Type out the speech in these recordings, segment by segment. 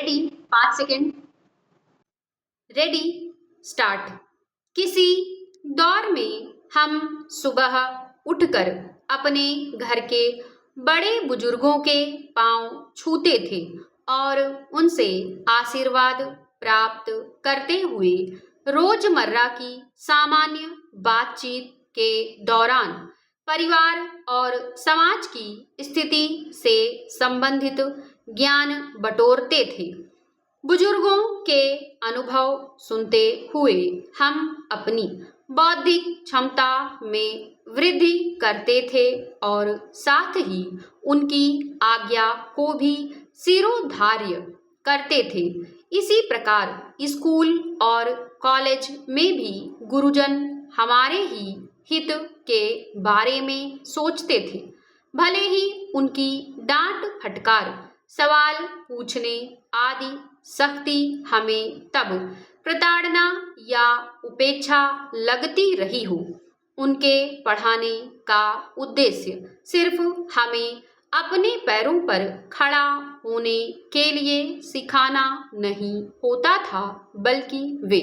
Ready 5 second. Ready start. किसी दौर में हम सुबह उठकर अपने घर के बड़े बुजुर्गों के पांव छूते थे और उनसे आशीर्वाद प्राप्त करते हुए रोजमर्रा की सामान्य बातचीत के दौरान परिवार और समाज की स्थिति से संबंधित ज्ञान बटोरते थे। बुजुर्गों के अनुभव सुनते हुए हम अपनी बौद्धिक क्षमता में वृद्धि करते थे और साथ ही उनकी आज्ञा को भी शिरोधार्य करते थे। इसी प्रकार स्कूल और कॉलेज में भी गुरुजन हमारे ही हित के बारे में सोचते थे, भले ही उनकी डांट फटकार, सवाल पूछने आदि सख्ती हमें तब प्रताड़ना या उपेक्षा लगती रही हो। उनके पढ़ाने का उद्देश्य सिर्फ हमें अपने पैरों पर खड़ा होने के लिए सिखाना नहीं होता था, बल्कि वे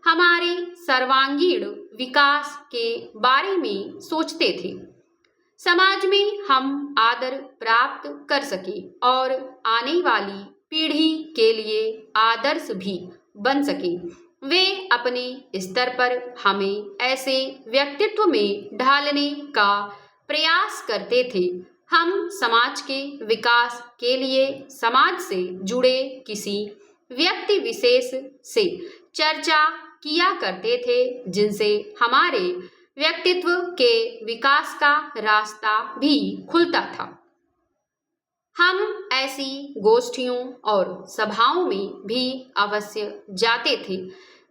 हमारे सर्वांगीण विकास के बारे में सोचते थे। समाज में हम आदर प्राप्त कर सके और आने वाली पीढ़ी के लिए आदर्श भी बन सके, वे अपने स्तर पर हमें ऐसे व्यक्तित्व में ढालने का प्रयास करते थे। हम समाज के विकास के लिए समाज से जुड़े किसी व्यक्ति विशेष से चर्चा किया करते थे, जिनसे हमारे व्यक्तित्व के विकास का रास्ता भी खुलता था। हम ऐसी गोष्ठियों और सभाओं में भी अवश्य जाते थे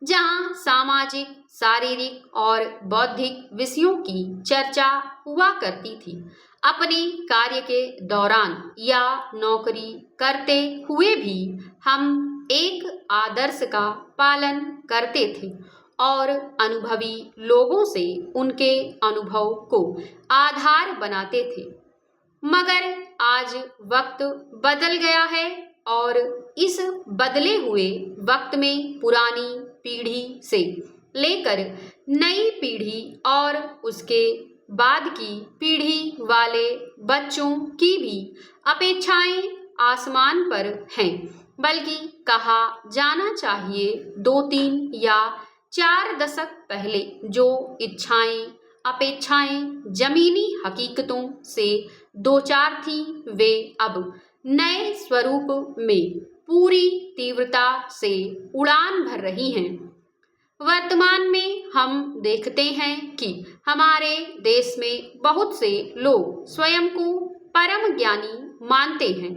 जहां सामाजिक, शारीरिक और बौद्धिक विषयों की चर्चा हुआ करती थी। अपने कार्य के दौरान या नौकरी करते हुए भी हम एक आदर्श का पालन करते थे और अनुभवी लोगों से उनके अनुभव को आधार बनाते थे। मगर आज वक्त बदल गया है और इस बदले हुए वक्त में पुरानी पीढ़ी से लेकर नई पीढ़ी और उसके बाद की पीढ़ी वाले बच्चों की भी अपेक्षाएं आसमान पर हैं, बल्कि कहा जाना चाहिए 2-3 या 4 दशक पहले जो इच्छाएं, अपेक्षाएं जमीनी हकीकतों से दो चार थी, वे अब नए स्वरूप में पूरी तीव्रता से उड़ान भर रही हैं। वर्तमान में हम देखते हैं कि हमारे देश में बहुत से लोग स्वयं को परम ज्ञानी मानते हैं।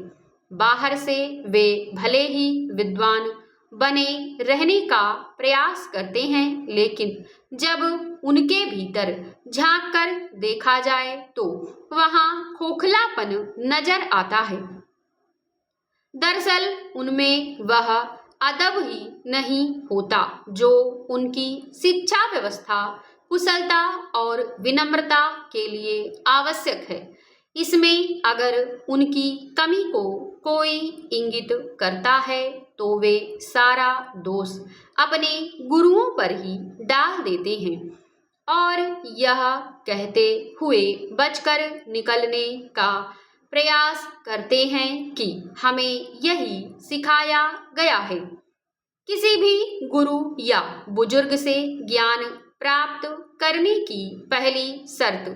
बाहर से वे भले ही विद्वान बने रहने का प्रयास करते हैं, लेकिन जब उनके भीतर झांक कर देखा जाए तो वहां खोखलापन नजर आता है। दरअसल उनमें वह अदब ही नहीं होता जो उनकी शिक्षा व्यवस्था, कुशलता और विनम्रता के लिए आवश्यक है। इसमें अगर उनकी कमी को कोई इंगित करता है तो वे सारा दोष अपने गुरुओं पर ही डाल देते हैं और यह कहते हुए बचकर निकलने का प्रयास करते हैं कि हमें यही सिखाया गया है। किसी भी गुरु या बुजुर्ग से ज्ञान प्राप्त करने की पहली शर्त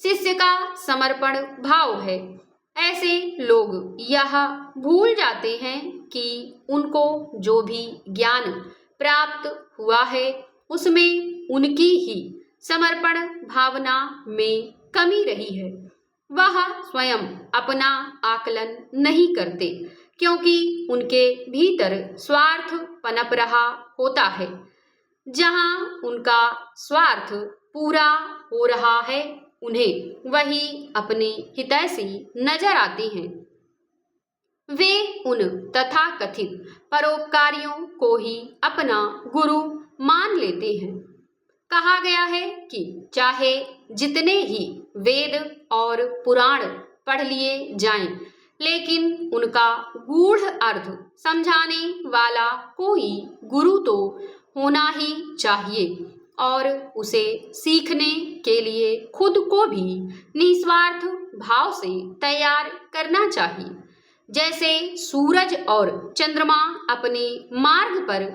शिष्य का समर्पण भाव है। ऐसे लोग यह भूल जाते हैं कि उनको जो भी ज्ञान प्राप्त हुआ है उसमें उनकी ही समर्पण भावना में कमी रही है। वह स्वयं अपना आकलन नहीं करते क्योंकि उनके भीतर स्वार्थ पनप रहा होता है। जहां उनका स्वार्थ पूरा हो रहा है, उन्हें वही अपने हितैषी नजर आते हैं। वे उन तथाकथित परोपकारियों को ही अपना गुरु मान लेते हैं। कहा गया है कि चाहे जितने ही वेद और पुराण पढ़ लिए जाएं, लेकिन उनका गूढ़ अर्थ समझाने वाला कोई गुरु तो होना ही चाहिए और उसे सीखने के लिए खुद को भी निस्वार्थ भाव से तैयार करना चाहिए। जैसे सूरज और चंद्रमा अपने मार्ग पर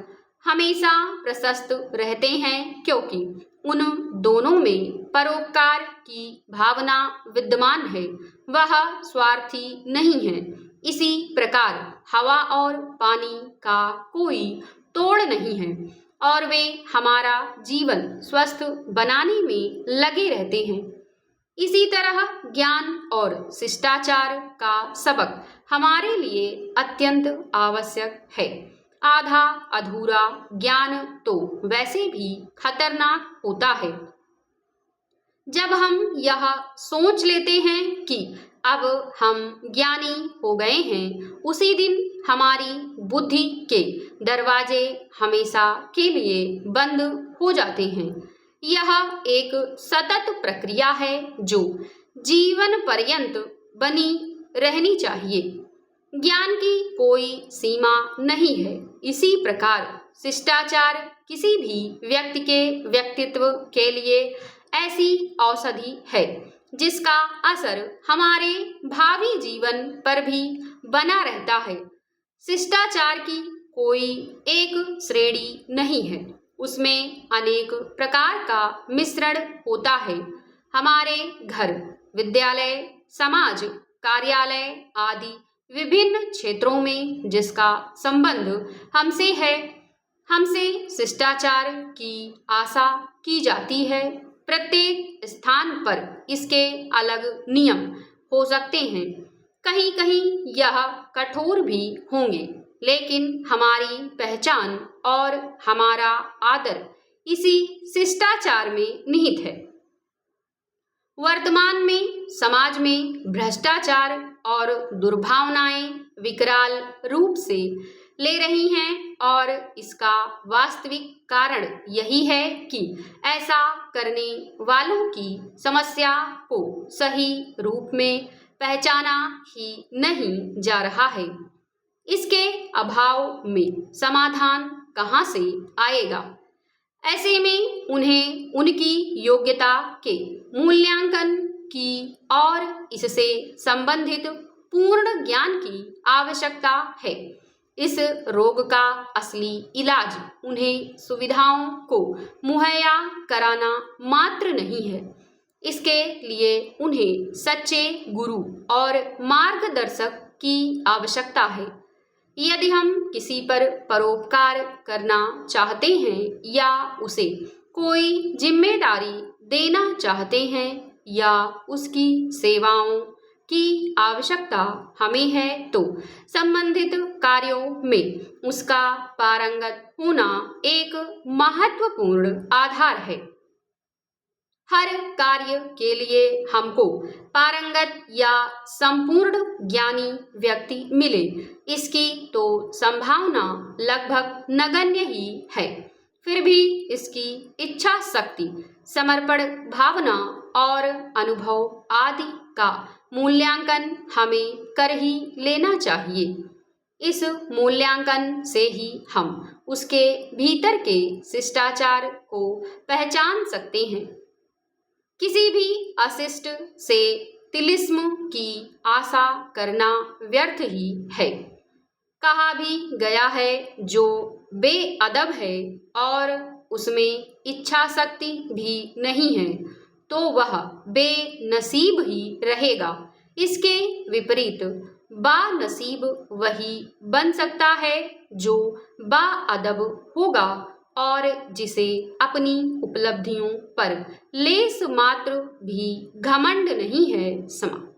हमेशा प्रशस्त रहते हैं, क्योंकि उन दोनों में परोपकार की भावना विद्यमान है, वह स्वार्थी नहीं है। इसी प्रकार हवा और पानी का कोई तोड़ नहीं है और वे हमारा जीवन स्वस्थ बनाने में लगे रहते हैं। इसी तरह ज्ञान और शिष्टाचार का सबक हमारे लिए अत्यंत आवश्यक है। आधा अधूरा ज्ञान तो वैसे भी खतरनाक होता है। जब हम यह सोच लेते हैं कि अब हम ज्ञानी हो गए हैं, उसी दिन हमारी बुद्धि के दरवाजे हमेशा के लिए बंद हो जाते हैं। यह एक सतत प्रक्रिया है जो जीवन पर्यंत बनी रहनी चाहिए। ज्ञान की कोई सीमा नहीं है। इसी प्रकार शिष्टाचार किसी भी व्यक्ति के व्यक्तित्व के लिए ऐसी औषधि है जिसका असर हमारे भावी जीवन पर भी बना रहता है। शिष्टाचार की कोई एक श्रेणी नहीं है, उसमें अनेक प्रकार का मिश्रण होता है। हमारे घर, विद्यालय, समाज, कार्यालय आदि विभिन्न क्षेत्रों में जिसका संबंध हमसे है, हमसे शिष्टाचार की आशा की जाती है। प्रत्येक स्थान पर इसके अलग नियम हो सकते हैं, कहीं कहीं यह कठोर भी होंगे, लेकिन हमारी पहचान और हमारा आदर इसी शिष्टाचार में निहित है। वर्तमान में समाज में भ्रष्टाचार और दुर्भावनाएं विकराल रूप से ले रही हैं और इसका वास्तविक कारण यही है कि ऐसा करने वालों की समस्या को सही रूप में पहचाना ही नहीं जा रहा है। इसके अभाव में समाधान कहाँ से आएगा? ऐसे में उन्हें उनकी योग्यता के मूल्यांकन की और इससे संबंधित पूर्ण ज्ञान की आवश्यकता है। इस रोग का असली इलाज उन्हें सुविधाओं को मुहैया कराना मात्र नहीं है, इसके लिए उन्हें सच्चे गुरु और मार्गदर्शक की आवश्यकता है। यदि हम किसी पर परोपकार करना चाहते हैं या उसे कोई जिम्मेदारी देना चाहते हैं या उसकी सेवाओं की आवश्यकता हमें है, तो संबंधित कार्यों में उसका पारंगत होना एक महत्वपूर्ण आधार है। हर कार्य के लिए हमको पारंगत या संपूर्ण ज्ञानी व्यक्ति मिले, इसकी तो संभावना लगभग नगण्य ही है। फिर भी इसकी इच्छा शक्ति, समर्पण भावना और अनुभव आदि का मूल्यांकन हमें कर ही लेना चाहिए। इस मूल्यांकन से ही हम उसके भीतर के शिष्टाचार को पहचान सकते हैं। किसी भी अशिष्ट से तिलिस्म की आशा करना व्यर्थ ही है। कहा भी गया है, जो बेअदब है और उसमें इच्छा शक्ति भी नहीं है, तो वह बेनसीब ही रहेगा। इसके विपरीत बानसीब वही बन सकता है जो बाअदब होगा और जिसे अपनी उपलब्धियों पर लेस मात्र भी घमंड नहीं है। समाप्त।